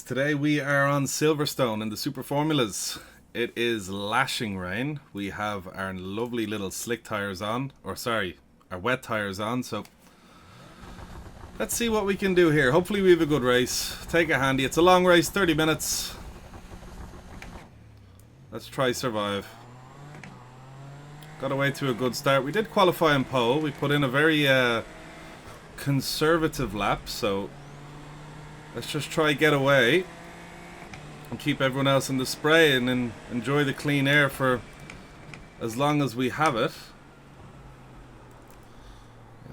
Today we are on Silverstone in the Super Formulas. It is lashing rain. We have our lovely little slick tires on, or sorry, our wet tires on, so let's see what we can do here. Hopefully we have a good race. Take it handy. It's a long race, 30 minutes. Let's try survive. Got away to a good start. We did qualify in pole. We put in a very conservative lap, so let's just try get away and keep everyone else in the spray and then enjoy the clean air for as long as we have it.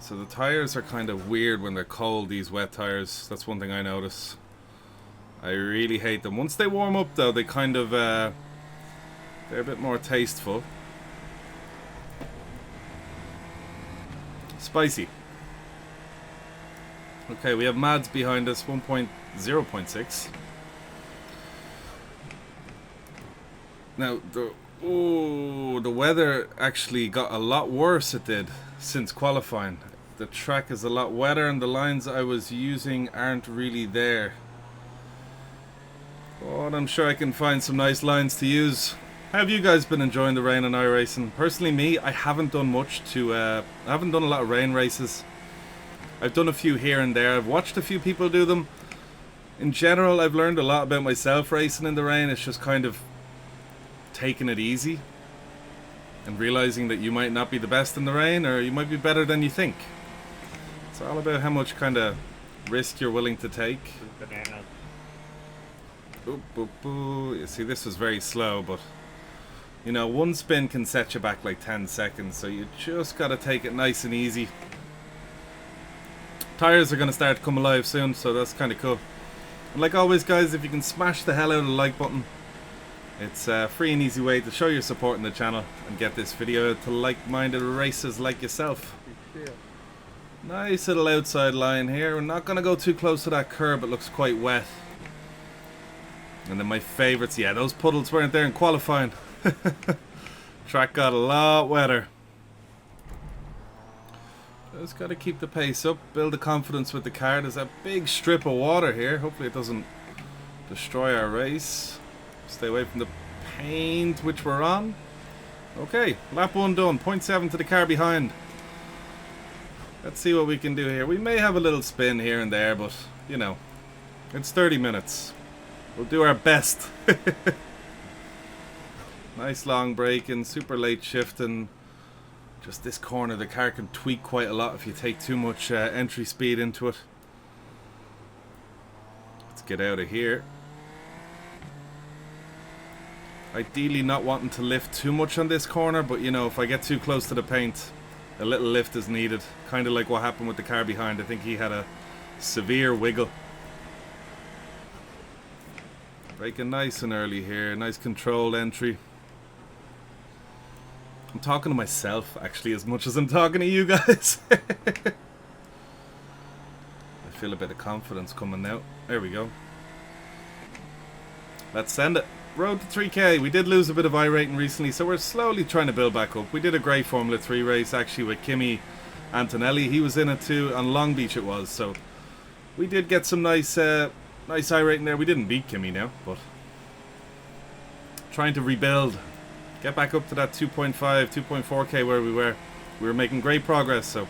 So the tires are kind of weird when they're cold, these wet tires. That's one thing I notice. I really hate them. Once they warm up though, they kind of they're a bit more tasteful. Spicy. Okay, we have Mads behind us, 1.0.6. Now, the weather actually got a lot worse, it did, since qualifying. The track is a lot wetter and the lines I was using aren't really there. But I'm sure I can find some nice lines to use. How have you guys been enjoying the rain and iRacing? Personally, me, I haven't done much to, I haven't done a lot of rain races. I've done a few here and there. I've watched a few people do them. In general, I've learned a lot about myself racing in the rain. It's just kind of taking it easy and realizing that you might not be the best in the rain, or you might be better than you think. It's all about how much kind of risk you're willing to take. Bananas. Boop, boop, boop. You see, this was very slow, but you know, one spin can set you back like 10 seconds, so you just got to take it nice and easy. Tires are going to start to come alive soon, so that's kind of cool. And like always guys, if you can smash the hell out of the like button, it's a free and easy way to show your support in the channel and get this video out to like-minded racers like yourself. Nice little outside line here. We're not going to go too close to that curb, it looks quite wet. And then my favourites, yeah, those puddles weren't there in qualifying. Track got a lot wetter. Just got to keep the pace up, build the confidence with the car. There's a big strip of water here. Hopefully it doesn't destroy our race. Stay away from the paint which we're on. Okay, lap 1 done. 0.7 to the car behind. Let's see what we can do here. We may have a little spin here and there, but you know, it's 30 minutes. We'll do our best. Nice long braking, super late shifting. Just this corner, the car can tweak quite a lot if you take too much entry speed into it. Let's get out of here. Ideally not wanting to lift too much on this corner, but you know, if I get too close to the paint, a little lift is needed. Kind of like what happened with the car behind. I think he had a severe wiggle. Braking nice and early here, nice controlled entry. I'm talking to myself, actually, as much as I'm talking to you guys. I feel a bit of confidence coming now. There we go. Let's send it. Road to 3K. We did lose a bit of iRating recently, so we're slowly trying to build back up. We did a great Formula 3 race, actually, with Kimi Antonelli. He was in it too. On Long Beach it was, so we did get some nice iRating there. We didn't beat Kimi now, but trying to rebuild. Get back up to that 2.5, 2.4k where we were. We were making great progress, so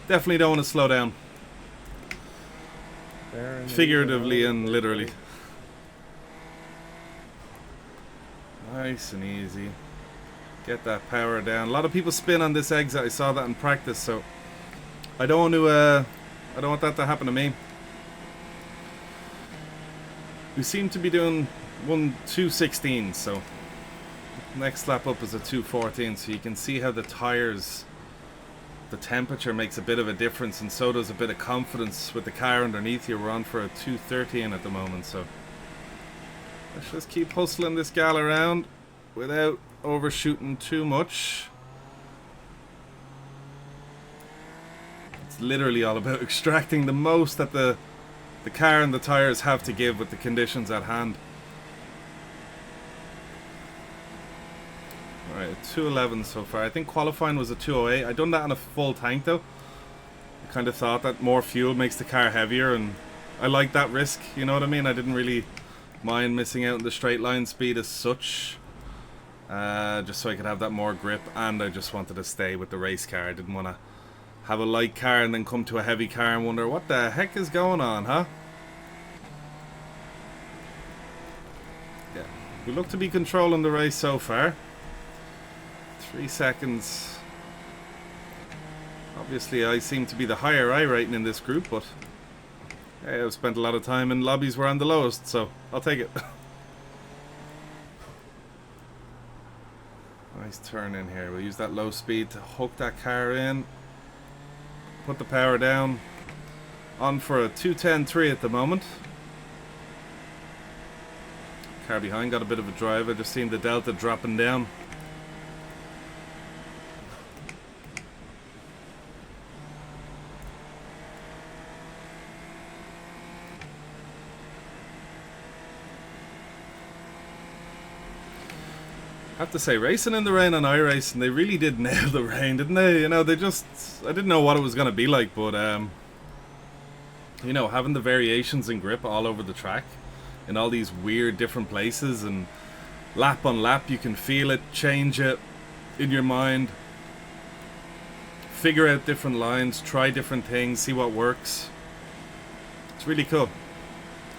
definitely don't want to slow down. Figuratively and literally. Nice and easy. Get that power down. A lot of people spin on this exit. I saw that in practice, so I don't want to. I don't want that to happen to me. We seem to be doing 2:16, so. Next lap up is a 2:14, so you can see how the tires, the temperature makes a bit of a difference, and so does a bit of confidence with the car underneath you. We're on for a 2:13 at the moment, so let's just keep hustling this gal around without overshooting too much. It's literally all about extracting the most that the car and the tires have to give with the conditions at hand. Alright, 2:11 so far. I think qualifying was a 2:08. I done that on a full tank though. I kind of thought that more fuel makes the car heavier, and I like that risk, you know what I mean? I didn't really mind missing out on the straight line speed as such. Just so I could have that more grip, and I just wanted to stay with the race car. I didn't want to have a light car and then come to a heavy car and wonder what the heck is going on, huh? Yeah, we look to be controlling the race so far. 3 seconds. Obviously I seem to be the higher I rating in this group, but hey, I've spent a lot of time in lobbies where I'm the lowest, so I'll take it. Nice turn in here. We'll use that low speed to hook that car in. Put the power down. On for a 2:10.3 at the moment. Car behind got a bit of a drive. I just seen the Delta dropping down. I have to say, racing in the rain on iRacing, they really did nail the rain, didn't they? You know, they just... I didn't know what it was going to be like, but, you know, having the variations in grip all over the track, in all these weird different places, and lap on lap, you can feel it, change it in your mind, figure out different lines, try different things, see what works. It's really cool.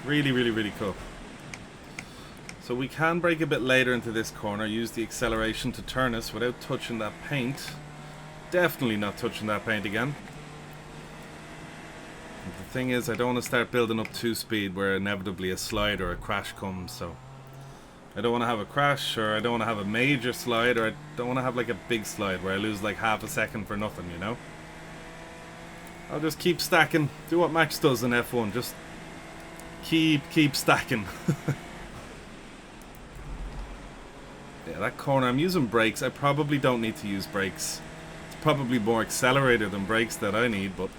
Really, really, really cool. So we can brake a bit later into this corner, use the acceleration to turn us without touching that paint. Definitely not touching that paint again. And the thing is, I don't want to start building up too speed where inevitably a slide or a crash comes, so I don't want to have a crash, or I don't want to have a major slide, or I don't want to have like a big slide where I lose like half a second for nothing, you know? I'll just keep stacking, do what Max does in F1, just keep stacking. Yeah, that corner, I'm using brakes. I probably don't need to use brakes. It's probably more accelerator than brakes that I need, but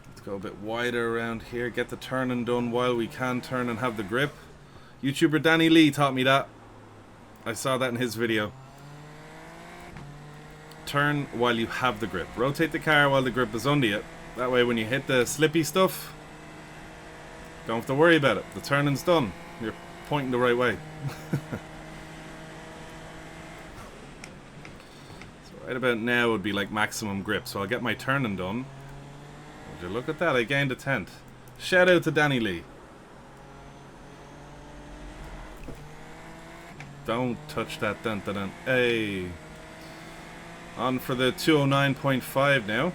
let's go a bit wider around here. Get the turning done while we can turn and have the grip. YouTuber Danny Lee taught me that. I saw that in his video. Turn while you have the grip. Rotate the car while the grip is under you. That way when you hit the slippy stuff, don't have to worry about it. The turning's done. You're pointing the right way. So right about now would be like maximum grip, so I'll get my turning done. Would you look at that, I gained a 10th. Shout out to Danny Lee. Don't touch that dent. Hey, on for the 209.5 now,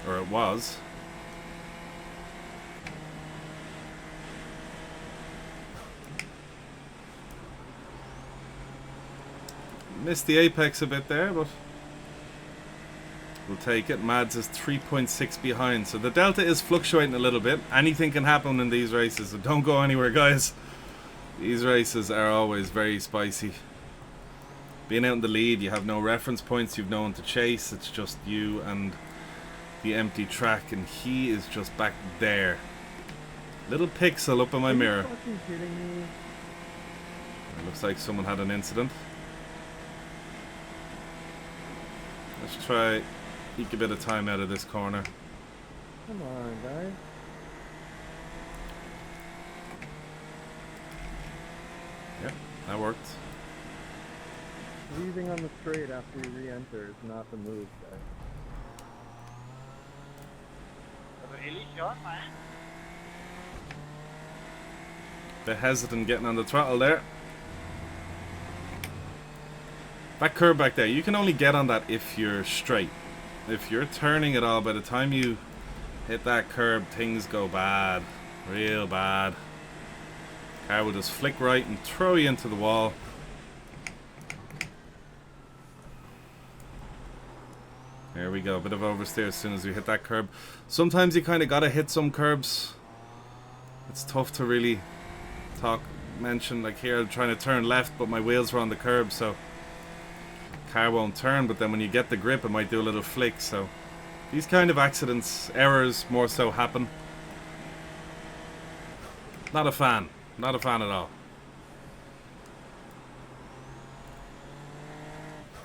or it was. Missed the apex a bit there, but we'll take it. Mads is 3.6 behind, so the delta is fluctuating a little bit. Anything can happen in these races, so don't go anywhere, guys. These races are always very spicy. Being out in the lead, you have no reference points, you've no one to chase. It's just you and the empty track, and he is just back there. Little pixel up in my mirror. Are you fucking kidding me? It looks like someone had an incident. Let's try eke a bit of time out of this corner. Come on, guys. Yep, that worked. Leaving on the straight after you re-enter is not the move, guys. Bit hesitant getting on the throttle there. That curb back there, you can only get on that if you're straight. If you're turning at all, by the time you hit that curb, things go bad. Real bad. Car will just flick right and throw you into the wall. There we go, a bit of oversteer as soon as we hit that curb. Sometimes you kind of gotta hit some curbs. It's tough to really mention, like here I'm trying to turn left but my wheels were on the curb, so car won't turn, but then when you get the grip it might do a little flick, so these kind of accidents, errors more so happen. Not a fan at all.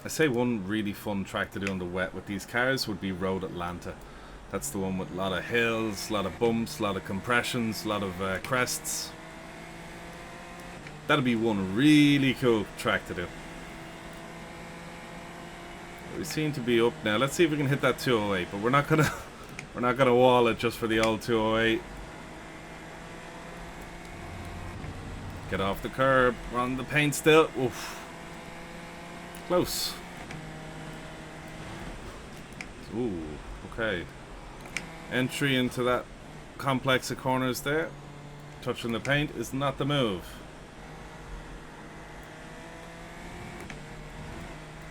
I say one really fun track to do on the wet with these cars would be Road Atlanta. That's the one with a lot of hills, a lot of bumps, a lot of compressions, a lot of crests. That'll be one really cool track to do. We seem to be up now. Let's see if we can hit that 208, but we're not gonna wall it just for the old 208. Get off the curb. We're on the paint still. Oof. Close. Ooh, okay. Entry into that complex of corners there. Touching the paint is not the move.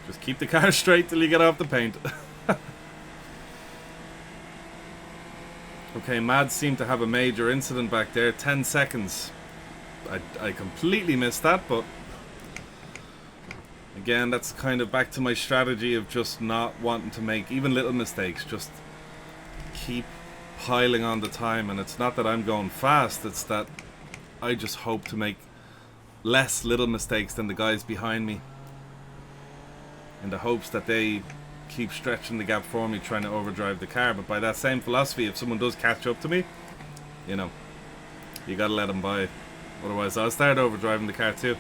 Just keep the car straight till you get off the paint. Okay, Mads seemed to have a major incident back there. 10 seconds. I completely missed that, but again, that's kind of back to my strategy of just not wanting to make even little mistakes. Just keep piling on the time, and it's not that I'm going fast, it's that I just hope to make less little mistakes than the guys behind me, in the hopes that they keep stretching the gap for me, trying to overdrive the car. But by that same philosophy, if someone does catch up to me, you know, you gotta let them by. Otherwise, I'll start overdriving the car too.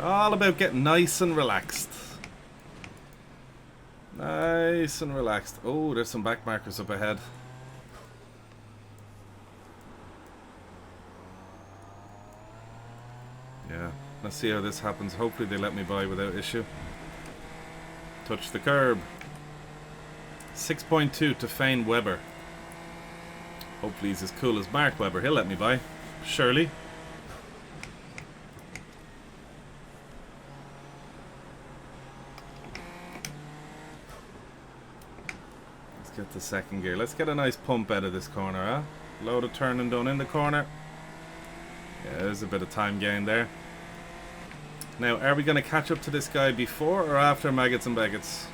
All about getting nice and relaxed. Nice and relaxed. Oh, there's some back markers up ahead. Yeah, let's see how this happens. Hopefully they let me by without issue. Touch the curb. 6.2 to Fane Webber. Hopefully he's as cool as Mark Webber. He'll let me by. Surely. Let's get the second gear. Let's get a nice pump out of this corner, huh? Load of turning done in the corner. Yeah, there's a bit of time gain there. Now, are we going to catch up to this guy before or after Maggots and Beggots?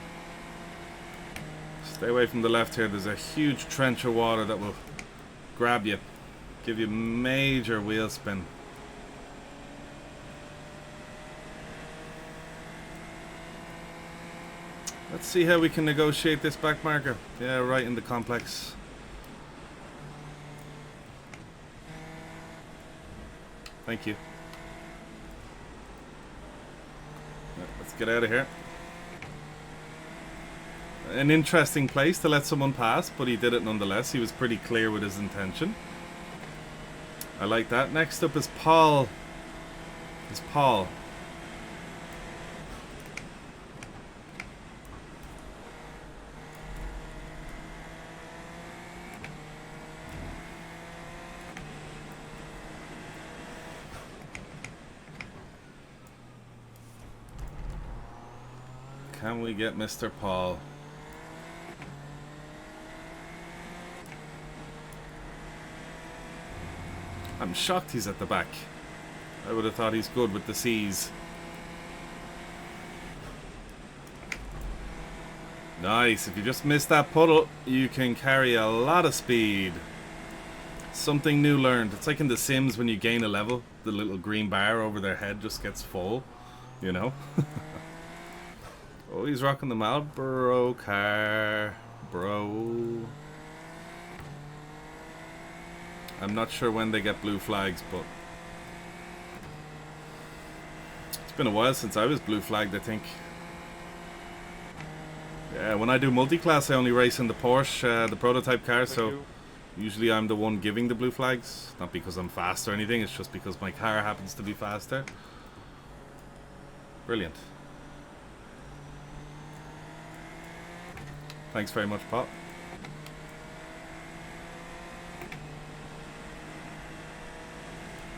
Stay away from the left here. There's a huge trench of water that will grab you. Give you major wheel spin. Let's see how we can negotiate this back marker. Yeah, right in the complex. Thank you. Let's get out of here. An interesting place to let someone pass, but he did it nonetheless. He was pretty clear with his intention. I like that. Next up is Paul. Is Paul. Can we get Mr. Paul? I'm shocked he's at the back. I would have thought he's good with the C's. Nice. If you just miss that puddle, you can carry a lot of speed. Something new learned. It's like in The Sims when you gain a level, the little green bar over their head just gets full, you know? Oh, he's rocking the Marlboro car, bro. I'm not sure when they get blue flags, but it's been a while since I was blue flagged, I think. Yeah, when I do multi-class, I only race in the Porsche, the prototype car, so usually I'm the one giving the blue flags. Not because I'm fast or anything, it's just because my car happens to be faster. Brilliant. Thanks very much, Pop.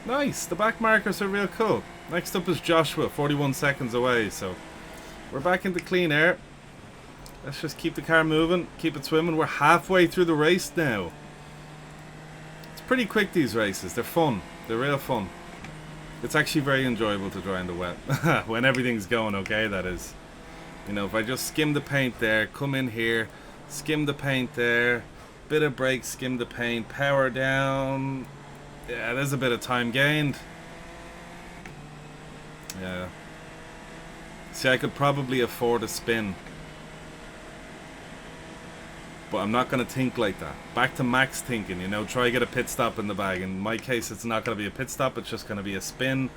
Nice, the back markers are real cool. Next up is Joshua, 41 seconds away, so we're back into clean air. Let's just keep the car moving, keep it swimming. We're halfway through the race now. It's pretty quick, these races. They're fun. They're real fun. It's actually very enjoyable to dry in the wet. When everything's going okay, that is. You know, if I just skim the paint there, come in here, skim the paint there, bit of brake, skim the paint, power down. Yeah, there's a bit of time gained. Yeah. See, I could probably afford a spin. But I'm not going to think like that. Back to max thinking, you know, try to get a pit stop in the bag. In my case, it's not going to be a pit stop. It's just going to be a spin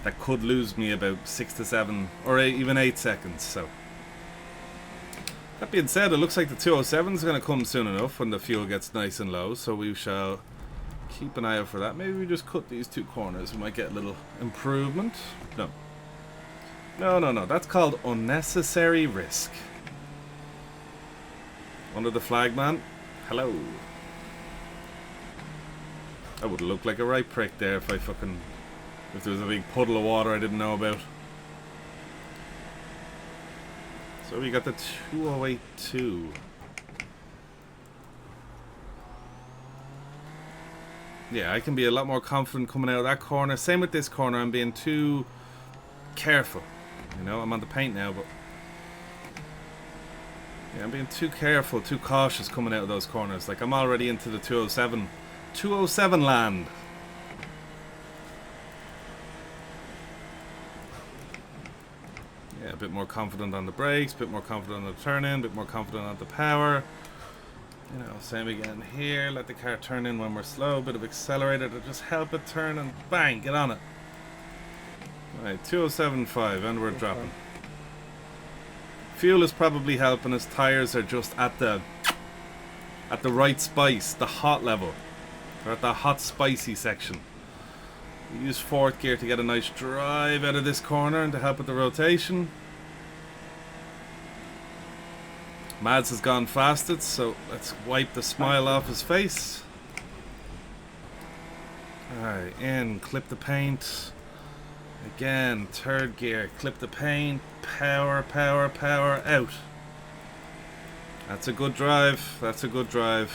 that could lose me about 6 to 7 or even 8 seconds. So, that being said, it looks like the 207 is going to come soon enough when the fuel gets nice and low. So we shall keep an eye out for that. Maybe we just cut these 2 corners. We might get a little improvement. No. No. That's called unnecessary risk. Under the flag, man. Hello. I would look like a right prick there if there was a big puddle of water I didn't know about. So we got the 2082. Yeah, I can be a lot more confident coming out of that corner. Same with this corner. I'm being too careful. You know, I'm on the paint now, but yeah, I'm being too careful, too cautious coming out of those corners. Like, I'm already into the 207. 207 land. Yeah, a bit more confident on the brakes, a bit more confident on the turn-in, a bit more confident on the power. You know, same again here. Let the car turn in when we're slow. Bit of accelerator to just help it turn and bang, get on it. Alright, 207.5 and we're dropping. Fuel is probably helping us. Tires are just at the right spice, the hot level. They're at the hot spicy section. We use 4th gear to get a nice drive out of this corner and to help with the rotation. Mads has gone fastest, so let's wipe the smile off his face. Alright, in, clip the paint. Again, 3rd gear, clip the paint, power, out. That's a good drive, that's a good drive.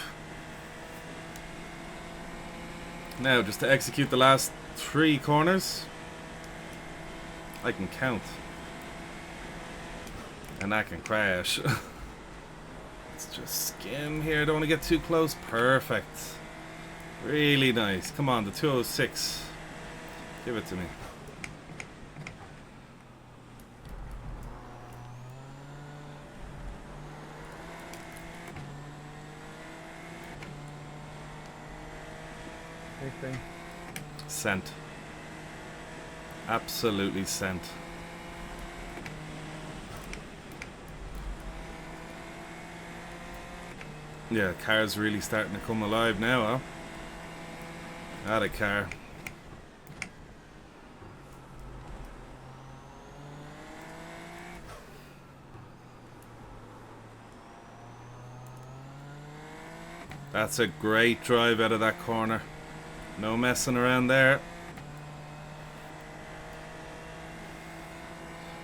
Now, just to execute the last 3 corners. I can count. And I can crash. Let's just skim here, don't want to get too close. Perfect. Really nice. Come on, the 206. Give it to me. Anything? Sent. Absolutely sent. Yeah, car's really starting to come alive now, huh? Atta car. That's a great drive out of that corner. No messing around there.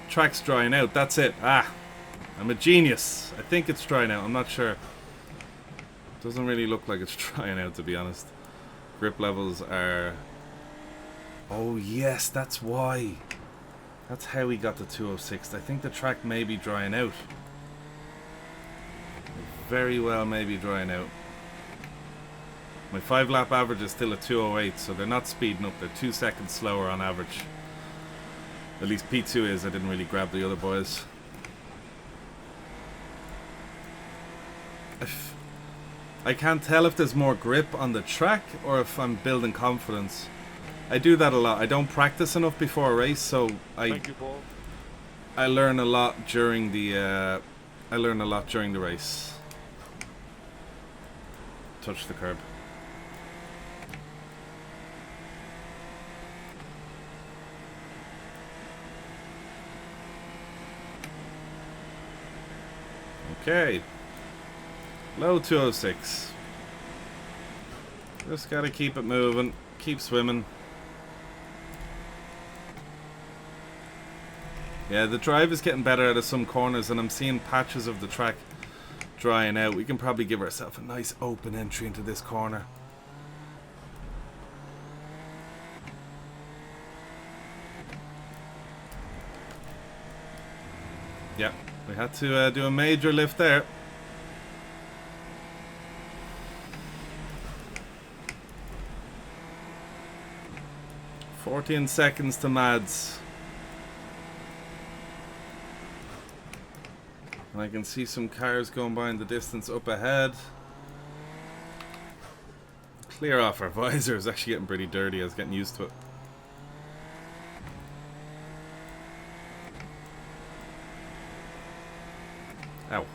Track's drying out, that's it. Ah, I'm a genius. I think it's drying out, I'm not sure. Doesn't really look like it's drying out, to be honest. Grip levels are... Oh yes, that's why. That's how we got the 206. I think the track may be drying out. Very well may be drying out. My 5-lap average is still at 208, so they're not speeding up. They're 2 seconds slower on average. At least P2 is. I didn't really grab the other boys. I can't tell if there's more grip on the track or if I'm building confidence. I do that a lot. I don't practice enough before a race, so I learn a lot during the race. Touch the curb. Okay. Low 206. Just gotta keep it moving. Keep swimming. Yeah, the drive is getting better out of some corners, and I'm seeing patches of the track drying out. We can probably give ourselves a nice open entry into this corner. Yeah, we had to do a major lift there. "14 seconds to Mads." And I can see some cars going by in the distance up ahead. Clear off our visor is actually getting pretty dirty. I was getting used to it. Ow.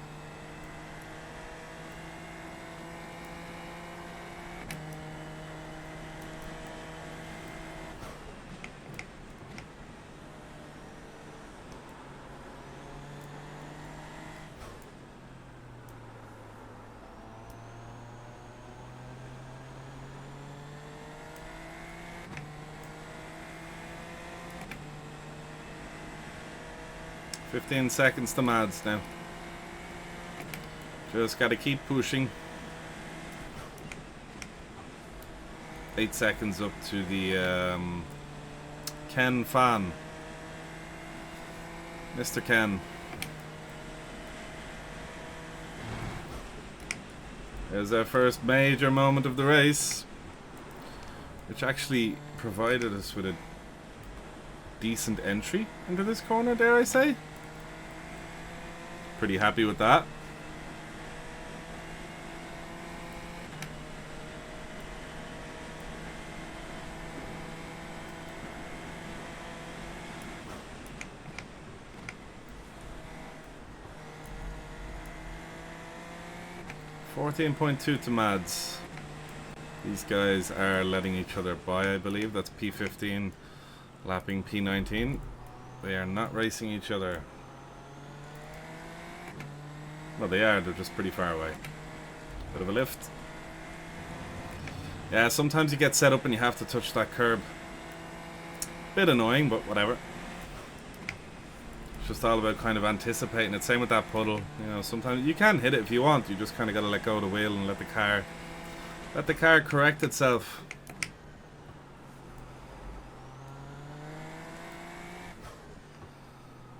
$15 to Mads now. Just gotta keep pushing. 8 seconds up to the Ken Fan. Mr. Ken. There's our first major moment of the race, which actually provided us with a decent entry into this corner, dare I say. Pretty happy with that. $14.2 to Mads. These guys are letting each other by, I believe. That's P15 lapping P19. They are not racing each other. Well, they are. They're just pretty far away. Bit of a lift. Yeah, sometimes you get set up and you have to touch that curb. Bit annoying, but whatever. It's just all about kind of anticipating it. Same with that puddle. You know, sometimes you can hit it if you want. You just kind of got to let go of the wheel and let the car correct itself.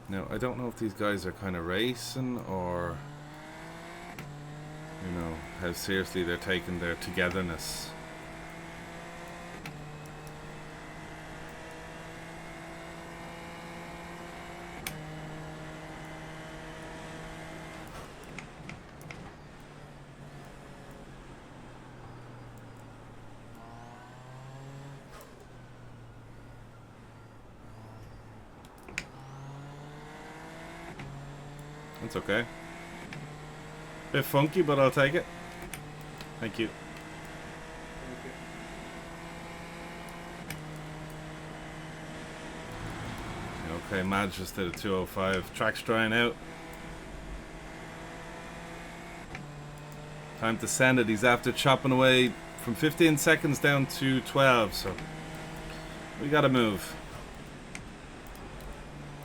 Now, I don't know if these guys are kind of racing or, you know, how seriously they're taking their togetherness. That's okay. Bit funky, but I'll take it. Thank you. Okay, Mads just did a 205. Track's drying out. Time to send it. He's after chopping away from 15 seconds down to 12, so we gotta move.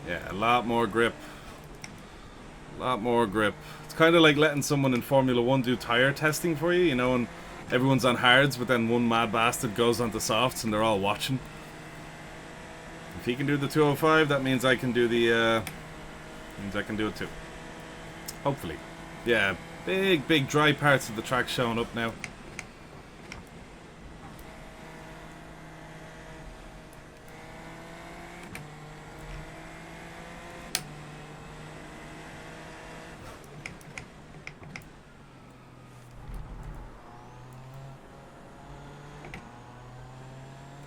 Yeah, a lot more grip. A lot more grip. It's kind of like letting someone in Formula 1 do tire testing for you, you know, and everyone's on hards, but then one mad bastard goes onto softs and they're all watching. If he can do the 205, that means I can do the means I can do it too. Hopefully. Yeah, big dry parts of the track showing up now.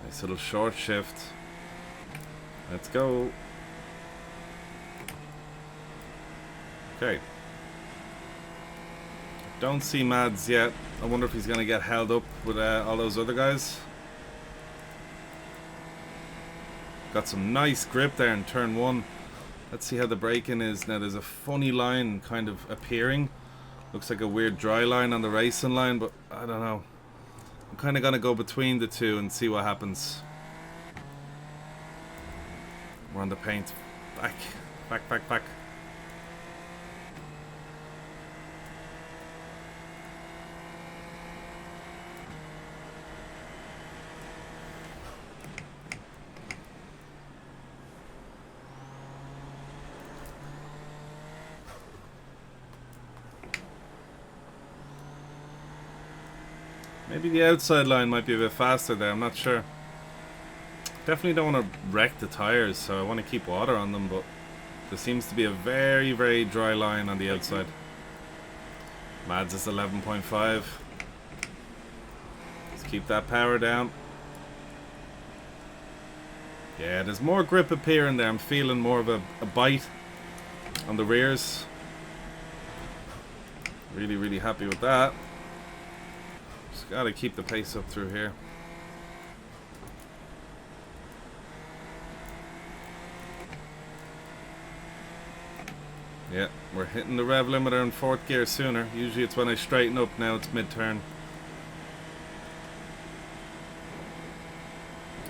Nice little short shift. Let's go. Okay. Don't see Mads yet. I wonder if he's going to get held up with all those other guys. Got some nice grip there in turn one. Let's see how the braking is. Now there's a funny line kind of appearing. Looks like a weird dry line on the racing line, but I don't know. I'm kind of going to go between the two and see what happens. We're on the paint. Back. Maybe the outside line might be a bit faster there, I'm not sure. Definitely don't want to wreck the tires, so I want to keep water on them, but There seems to be a very, very dry line on the outside. Mads is 11.5. Let's keep that power down. Yeah, there's more grip appearing there. I'm feeling more of a bite on the rears. Really, really happy with that. Just gotta keep the pace up through here. Yeah, we're hitting the rev limiter in 4th gear sooner. Usually it's when I straighten up, now it's mid-turn.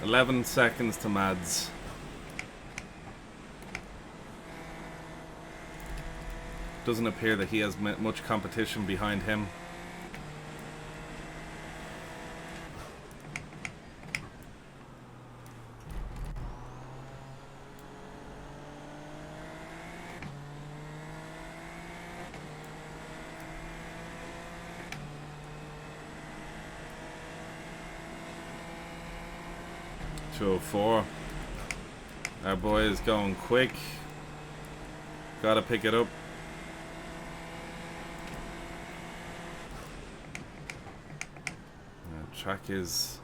11 seconds to Mads. Doesn't appear that he has much competition behind him. .204. Our boy is going quick. Gotta pick it up. The track is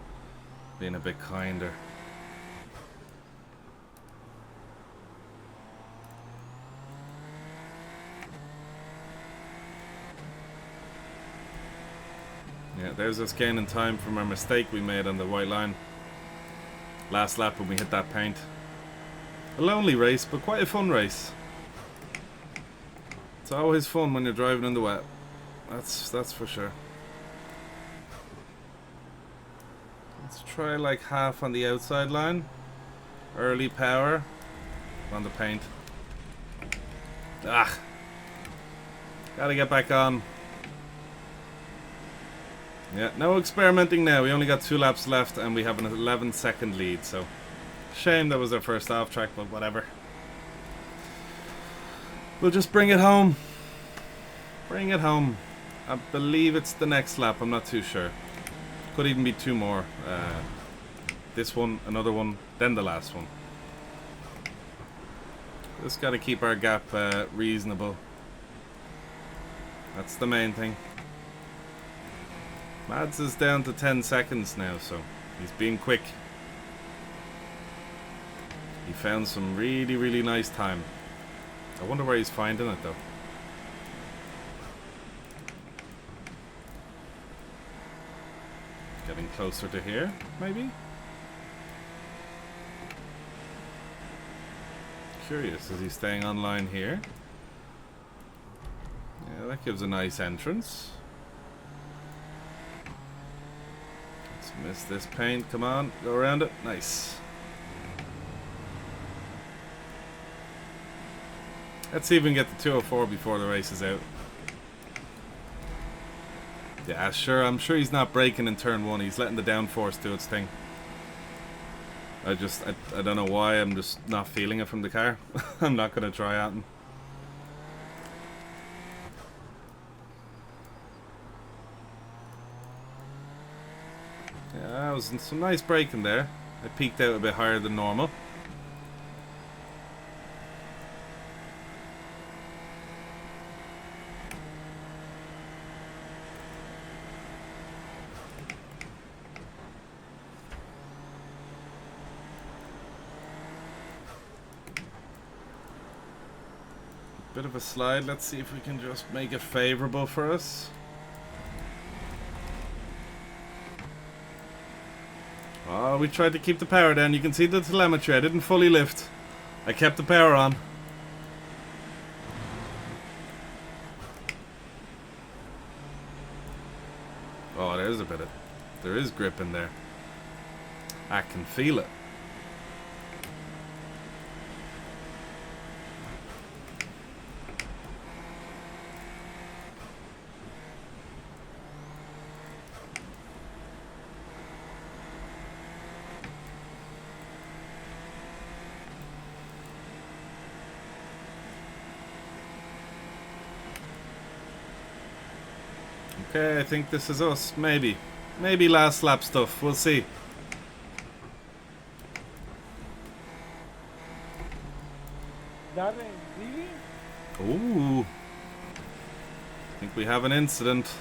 being a bit kinder. Yeah, there's us gaining time from our mistake we made on the white line last lap when we hit that paint. A lonely race, but quite a fun race. It's always fun when you're driving in the wet. That's for sure. Let's try like half on the outside line. Early power on the paint. Ah, gotta get back on. Yeah, no experimenting now. We only got 2 laps left and we have an 11-second lead, so shame that was our first off track, but whatever. We'll just bring it home. Bring it home. I believe it's the next lap, I'm not too sure. Could even be 2 more. This one, another one, then the last one. Just gotta keep our gap reasonable. That's the main thing. Mads is down to 10 seconds now, so he's being quick. He found some really, really nice time. I wonder where he's finding it, though. Getting closer to here, maybe? Curious, is he staying online here? Yeah, that gives a nice entrance. Miss this paint, come on, go around it, nice. Let's even get the 204 before the race is out. Yeah, sure, I'm sure he's not braking in turn 1, he's letting the downforce do its thing. I don't know why, I'm just not feeling it from the car. I'm not gonna try at him. Yeah, that was some nice braking there. I peaked out a bit higher than normal. Bit of a slide. Let's see if we can just make it favorable for us. Oh, we tried to keep the power down. You can see the telemetry. I didn't fully lift. I kept the power on. Oh, there's a bit of... There is grip in there. I can feel it. Okay, I think this is us. Maybe. Maybe last lap stuff. We'll see. That ain't Ooh. I think we have an incident.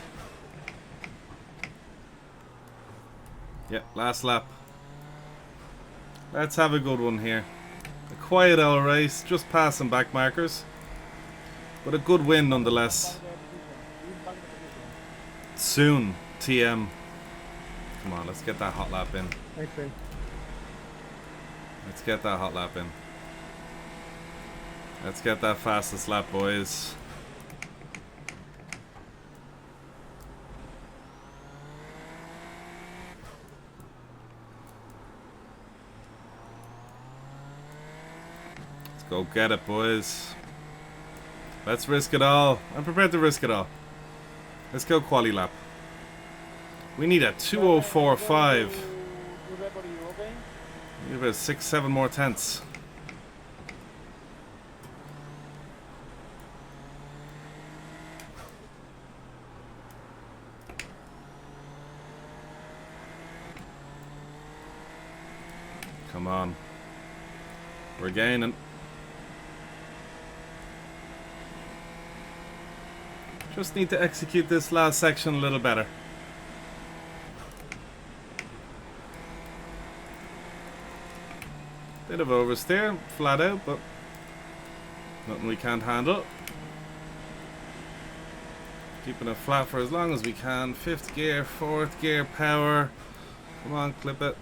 Yeah, last lap. Let's have a good one here. A quiet L race, just passing back markers. But a good win nonetheless. Soon, TM. Come on, let's get that hot lap in. Thanks, Ben. Let's get that hot lap in. Let's get that fastest lap, boys. Let's go get it, boys. Let's risk it all. I'm prepared to risk it all. Let's go quali lap. We need a 2:04.5. We need about 6-7 more tenths. Come on. We're gaining. Just need to execute this last section a little better. Bit of oversteer, flat out, but nothing we can't handle. Keeping it flat for as long as we can. 5th gear, 4th gear, power. Come on, clip it.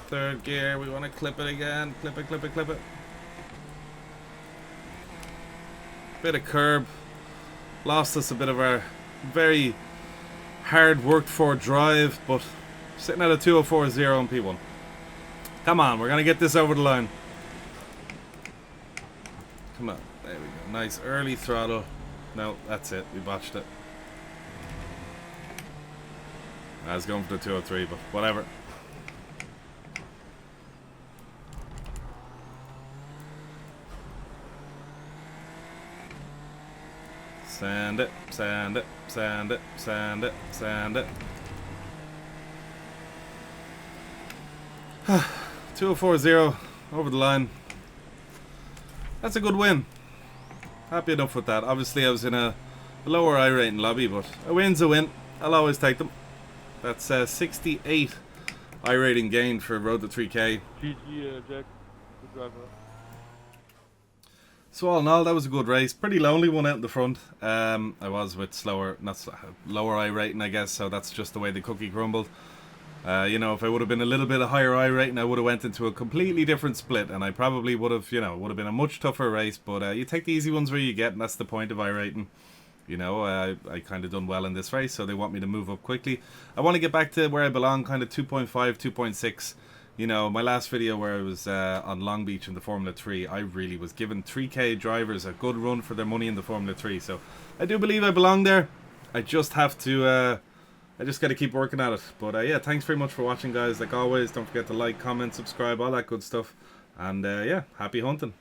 3rd gear, we want to clip it again. Clip it, clip it, clip it. Bit of curb. Lost us a bit of our very hard worked for drive, but sitting at a 2:04.0 on P1. Come on, we're going to get this over the line. Come on, there we go. Nice early throttle. No, that's it. We botched it. I was going for the 203, but whatever. Sand it, sand it, sand it, sand it, sand it. 2:04.0 over the line. That's a good win. Happy enough with that. Obviously, I was in a lower I rating lobby, but a win's a win. I'll always take them. That's 68 I rating gain for Road to 3K. GG, Jack. Good driver. So all in all, that was a good race. Pretty lonely one out in the front. I was with lower I rating, I guess. So that's just the way the cookie crumbled. You know, if I would have been a little bit of higher I rating, I would have went into a completely different split, and I probably would have, you know, would have been a much tougher race. But you take the easy ones where you get, and that's the point of I rating. You know, I kind of done well in this race, so they want me to move up quickly. I want to get back to where I belong, kind of 2.5, 2.6. You know, my last video where I was on Long Beach in the Formula 3, I really was giving 3K drivers a good run for their money in the Formula 3. So I do believe I belong there. I just have to, I just got to keep working at it. But yeah, thanks very much for watching, guys. Like always, don't forget to like, comment, subscribe, all that good stuff. And yeah, happy hunting.